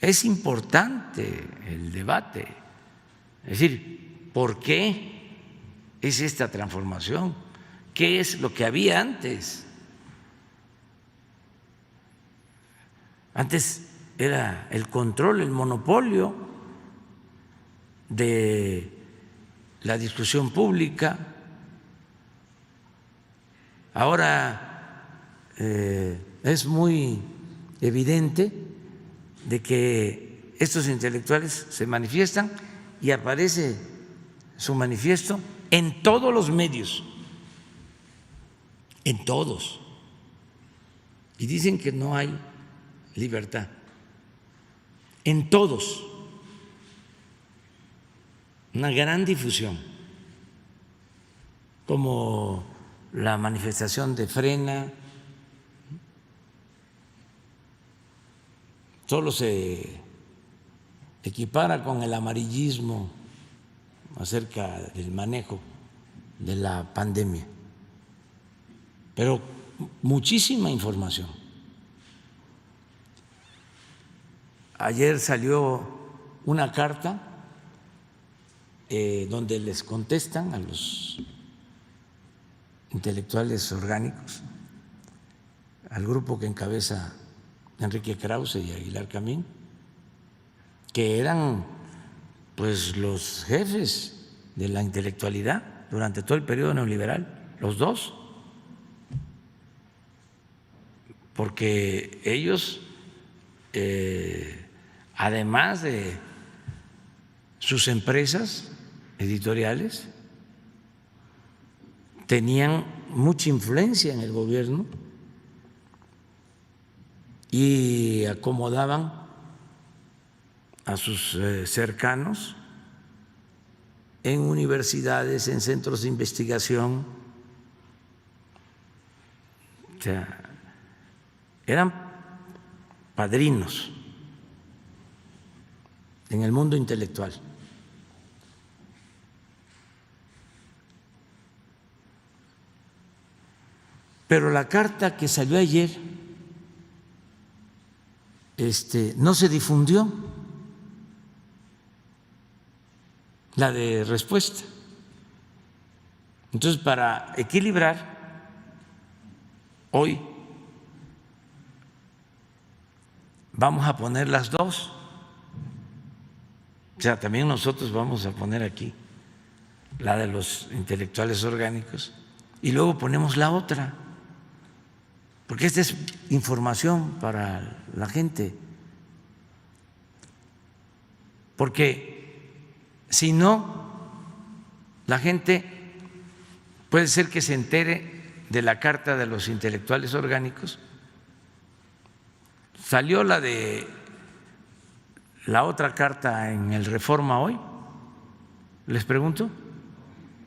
es importante el debate. Es decir, ¿por qué es esta transformación? ¿Qué es lo que había antes? Antes era el control, el monopolio de la discusión pública. Ahora es muy evidente de que estos intelectuales se manifiestan y aparece su manifiesto en todos los medios, en todos, y dicen que no hay libertad, en todos, una gran difusión, como la manifestación de Frena. Solo se equipara con el amarillismo acerca del manejo de la pandemia, pero muchísima información. Ayer salió una carta donde les contestan a los intelectuales orgánicos, al grupo que encabeza Enrique Krause y Aguilar Camín, que eran pues los jefes de la intelectualidad durante todo el periodo neoliberal, los dos, porque ellos, además de sus empresas editoriales, tenían mucha influencia en el gobierno y acomodaban a sus cercanos en universidades, en centros de investigación. O sea, eran padrinos en el mundo intelectual. Pero la carta que salió ayer no se difundió, la de respuesta. Entonces, para equilibrar, hoy vamos a poner las dos. O sea, también nosotros vamos a poner aquí la de los intelectuales orgánicos y luego ponemos la otra, porque esta es información para la gente. Porque si no, la gente puede ser que se entere de la carta de los intelectuales orgánicos. Salió la de la otra carta en el Reforma hoy, les pregunto,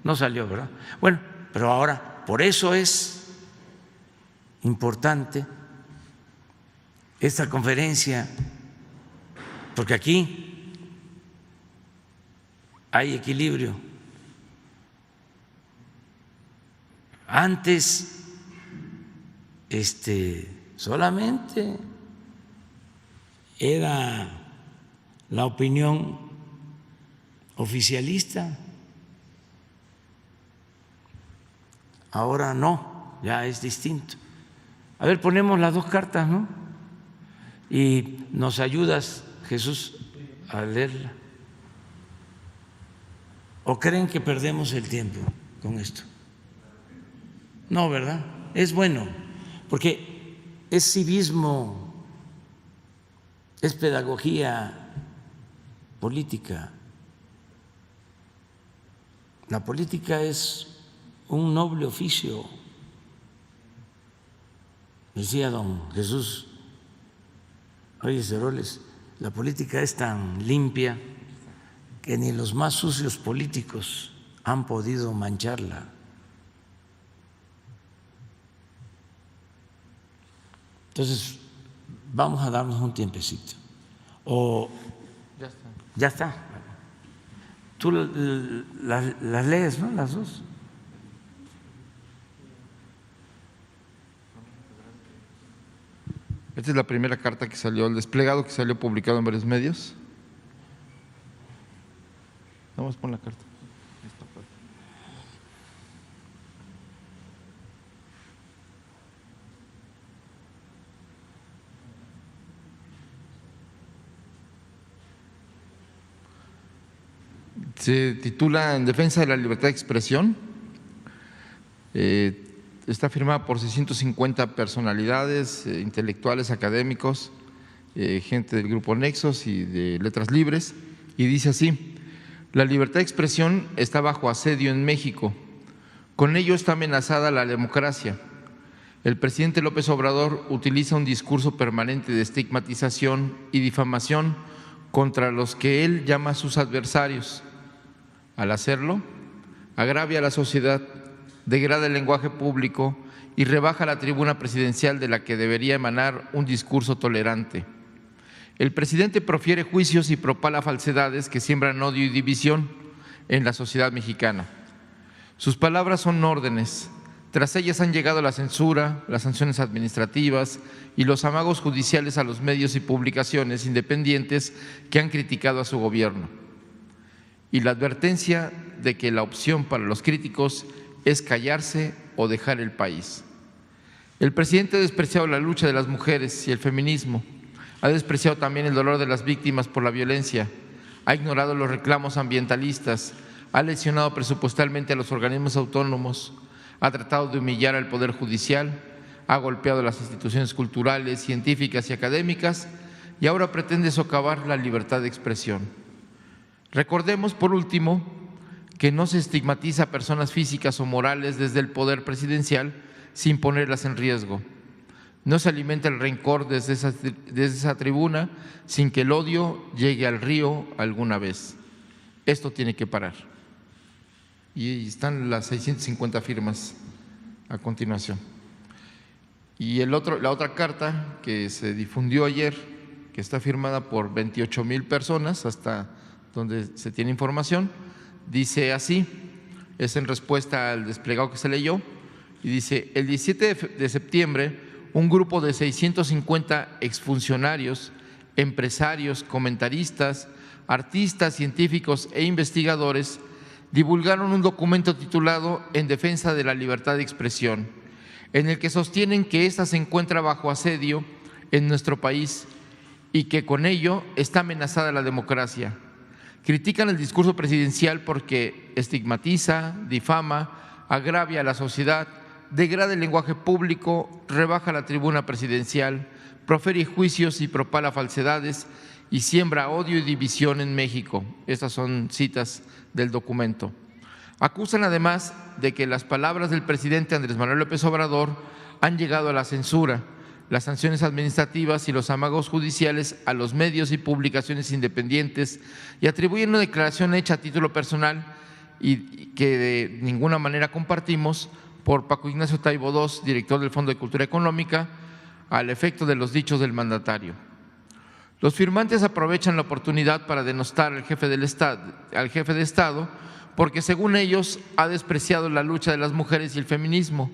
no salió, ¿verdad? Bueno, pero ahora, por eso es importante esta conferencia, porque aquí hay equilibrio. Antes, solamente era la opinión oficialista, ahora no, ya es distinto. A ver, ponemos las dos cartas, ¿no? Y nos ayudas, Jesús, a leerla. ¿O creen que perdemos el tiempo con esto? No, ¿verdad? Es bueno, porque es civismo, es pedagogía política. La política es un noble oficio. Decía don Jesús Reyes Heroles, la política es tan limpia que ni los más sucios políticos han podido mancharla. Entonces, vamos a darnos un tiempecito. O Ya está. ya está. Tú las lees, ¿no? Las dos. Esta es la primera carta que salió, el desplegado que salió publicado en varios medios. Vamos por la carta. Se titula En defensa de la libertad de expresión. Está firmada por 650 personalidades, intelectuales, académicos, gente del Grupo Nexos y de Letras Libres, y dice así: la libertad de expresión está bajo asedio en México. Con ello está amenazada la democracia. El presidente López Obrador utiliza un discurso permanente de estigmatización y difamación contra los que él llama sus adversarios. Al hacerlo, agravia a la sociedad, degrada el lenguaje público y rebaja la tribuna presidencial de la que debería emanar un discurso tolerante. El presidente profiere juicios y propala falsedades que siembran odio y división en la sociedad mexicana. Sus palabras son órdenes. Tras ellas han llegado la censura, las sanciones administrativas y los amagos judiciales a los medios y publicaciones independientes que han criticado a su gobierno. Y la advertencia de que la opción para los críticos es callarse o dejar el país. El presidente ha despreciado la lucha de las mujeres y el feminismo, ha despreciado también el dolor de las víctimas por la violencia, ha ignorado los reclamos ambientalistas, ha lesionado presupuestalmente a los organismos autónomos, ha tratado de humillar al Poder Judicial, ha golpeado las instituciones culturales, científicas y académicas y ahora pretende socavar la libertad de expresión. Recordemos, por último, que no se estigmatiza a personas físicas o morales desde el poder presidencial sin ponerlas en riesgo. No se alimenta el rencor desde esa tribuna sin que el odio llegue al río alguna vez. Esto tiene que parar. Y están las 650 firmas a continuación. Y la otra carta que se difundió ayer, que está firmada por 28,000 personas, hasta donde se tiene información, dice así, es en respuesta al desplegado que se leyó, y dice: el 17 de septiembre, un grupo de 650 exfuncionarios, empresarios, comentaristas, artistas, científicos e investigadores divulgaron un documento titulado En defensa de la libertad de expresión, en el que sostienen que ésta se encuentra bajo asedio en nuestro país y que con ello está amenazada la democracia. Critican el discurso presidencial porque estigmatiza, difama, agravia a la sociedad, degrada el lenguaje público, rebaja la tribuna presidencial, profiere juicios y propala falsedades y siembra odio y división en México. Estas son citas del documento. Acusan además de que las palabras del presidente Andrés Manuel López Obrador han llegado a la censura, las sanciones administrativas y los amagos judiciales a los medios y publicaciones independientes y atribuyen una declaración hecha a título personal y que de ninguna manera compartimos por Paco Ignacio Taibo II, director del Fondo de Cultura Económica, al efecto de los dichos del mandatario. Los firmantes aprovechan la oportunidad para denostar al jefe de Estado porque, según ellos, ha despreciado la lucha de las mujeres y el feminismo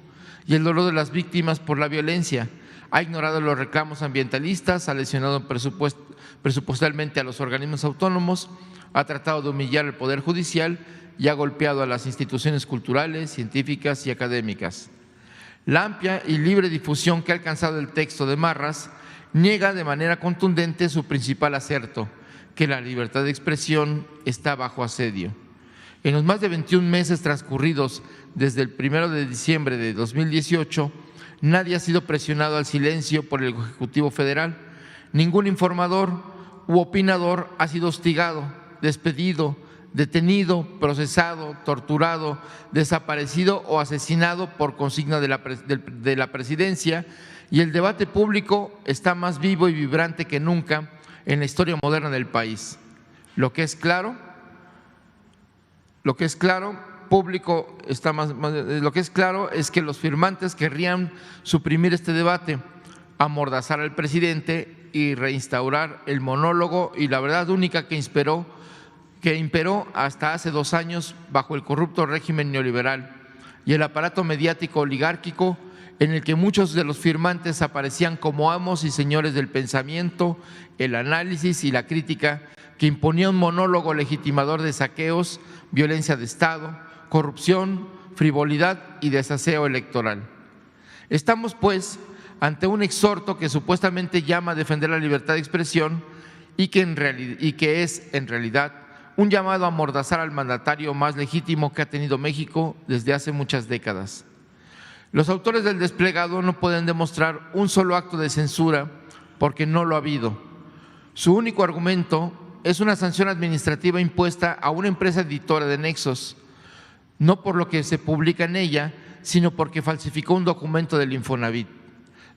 y el dolor de las víctimas por la violencia, ha ignorado los reclamos ambientalistas, ha lesionado presupuestalmente a los organismos autónomos, ha tratado de humillar al Poder Judicial y ha golpeado a las instituciones culturales, científicas y académicas. La amplia y libre difusión que ha alcanzado el texto de Marras niega de manera contundente su principal aserto, que la libertad de expresión está bajo asedio. En los más de 21 meses transcurridos desde el 1 de diciembre de 2018, nadie ha sido presionado al silencio por el Ejecutivo Federal. Ningún informador u opinador ha sido hostigado, despedido, detenido, procesado, torturado, desaparecido o asesinado por consigna de la presidencia, y el debate público está más vivo y vibrante que nunca en la historia moderna del país. Lo que es claro es que los firmantes querrían suprimir este debate, amordazar al presidente y reinstaurar el monólogo y la verdad única que imperó hasta hace 2 años bajo el corrupto régimen neoliberal y el aparato mediático oligárquico, en el que muchos de los firmantes aparecían como amos y señores del pensamiento, el análisis y la crítica, que imponía un monólogo legitimador de saqueos, violencia de Estado, corrupción, frivolidad y desaseo electoral. Estamos, pues, ante un exhorto que supuestamente llama a defender la libertad de expresión y que es, en realidad, un llamado a amordazar al mandatario más legítimo que ha tenido México desde hace muchas décadas. Los autores del desplegado no pueden demostrar un solo acto de censura porque no lo ha habido. Su único argumento es una sanción administrativa impuesta a una empresa editora de Nexos, no por lo que se publica en ella, sino porque falsificó un documento del Infonavit.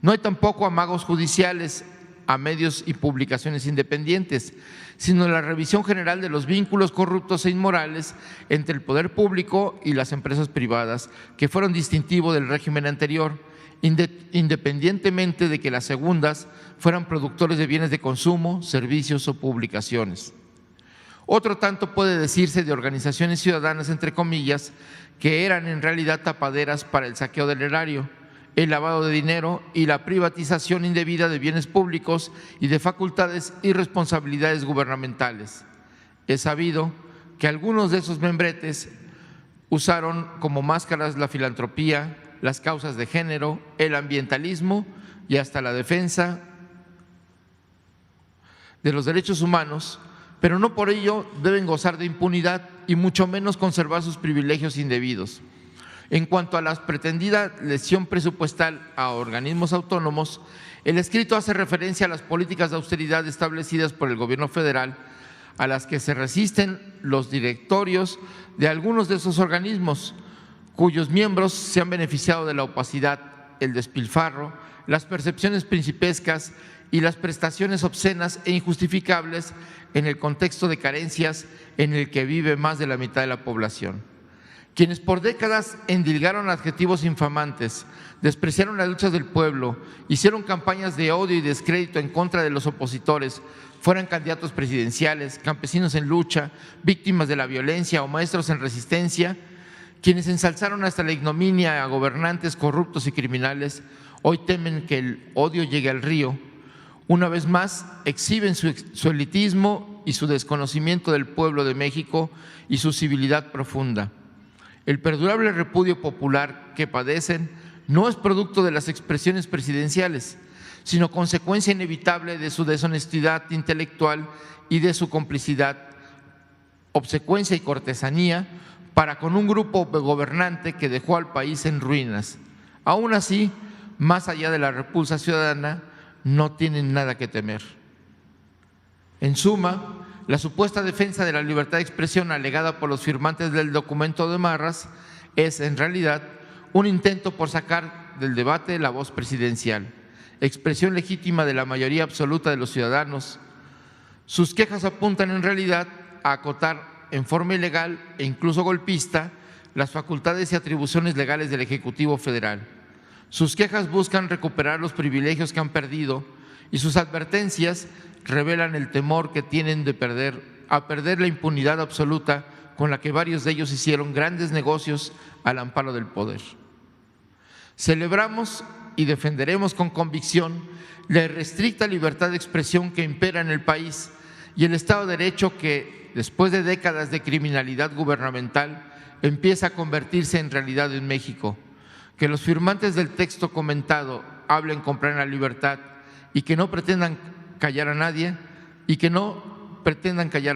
No hay tampoco amagos judiciales a medios y publicaciones independientes, sino la revisión general de los vínculos corruptos e inmorales entre el poder público y las empresas privadas, que fueron distintivo del régimen anterior, independientemente de que las segundas fueran productores de bienes de consumo, servicios o publicaciones. Otro tanto puede decirse de organizaciones ciudadanas, entre comillas, que eran en realidad tapaderas para el saqueo del erario, el lavado de dinero y la privatización indebida de bienes públicos y de facultades y responsabilidades gubernamentales. Es sabido que algunos de esos membretes usaron como máscaras la filantropía, las causas de género, el ambientalismo y hasta la defensa de los derechos humanos, pero no por ello deben gozar de impunidad y mucho menos conservar sus privilegios indebidos. En cuanto a la pretendida lesión presupuestal a organismos autónomos, el escrito hace referencia a las políticas de austeridad establecidas por el Gobierno federal, a las que se resisten los directorios de algunos de esos organismos, cuyos miembros se han beneficiado de la opacidad, el despilfarro, las percepciones principescas y las prestaciones obscenas e injustificables en el contexto de carencias en el que vive más de la mitad de la población. Quienes por décadas endilgaron adjetivos infamantes, despreciaron las luchas del pueblo, hicieron campañas de odio y descrédito en contra de los opositores, fueran candidatos presidenciales, campesinos en lucha, víctimas de la violencia o maestros en resistencia, quienes ensalzaron hasta la ignominia a gobernantes corruptos y criminales, hoy temen que el odio llegue al río. Una vez más, exhiben su elitismo y su desconocimiento del pueblo de México y su civilidad profunda. El perdurable repudio popular que padecen no es producto de las expresiones presidenciales, sino consecuencia inevitable de su deshonestidad intelectual y de su complicidad, obsecuencia y cortesanía para con un grupo gobernante que dejó al país en ruinas. Aún así, más allá de la repulsa ciudadana, no tienen nada que temer. En suma, la supuesta defensa de la libertad de expresión alegada por los firmantes del documento de Marras es, en realidad, un intento por sacar del debate la voz presidencial, expresión legítima de la mayoría absoluta de los ciudadanos. Sus quejas apuntan, en realidad, a acotar en forma ilegal e incluso golpista las facultades y atribuciones legales del Ejecutivo Federal. Sus quejas buscan recuperar los privilegios que han perdido y sus advertencias revelan el temor que tienen de perder la impunidad absoluta con la que varios de ellos hicieron grandes negocios al amparo del poder. Celebramos y defenderemos con convicción la irrestricta libertad de expresión que impera en el país y el Estado de Derecho que, después de décadas de criminalidad gubernamental, empieza a convertirse en realidad en México. Que los firmantes del texto comentado hablen con plena libertad y que no pretendan callar a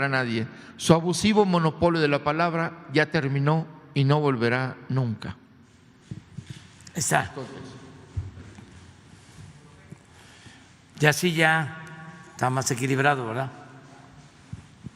nadie Su abusivo monopolio de la palabra ya terminó y no volverá nunca. Está. Ya sí, ya está más equilibrado, ¿verdad?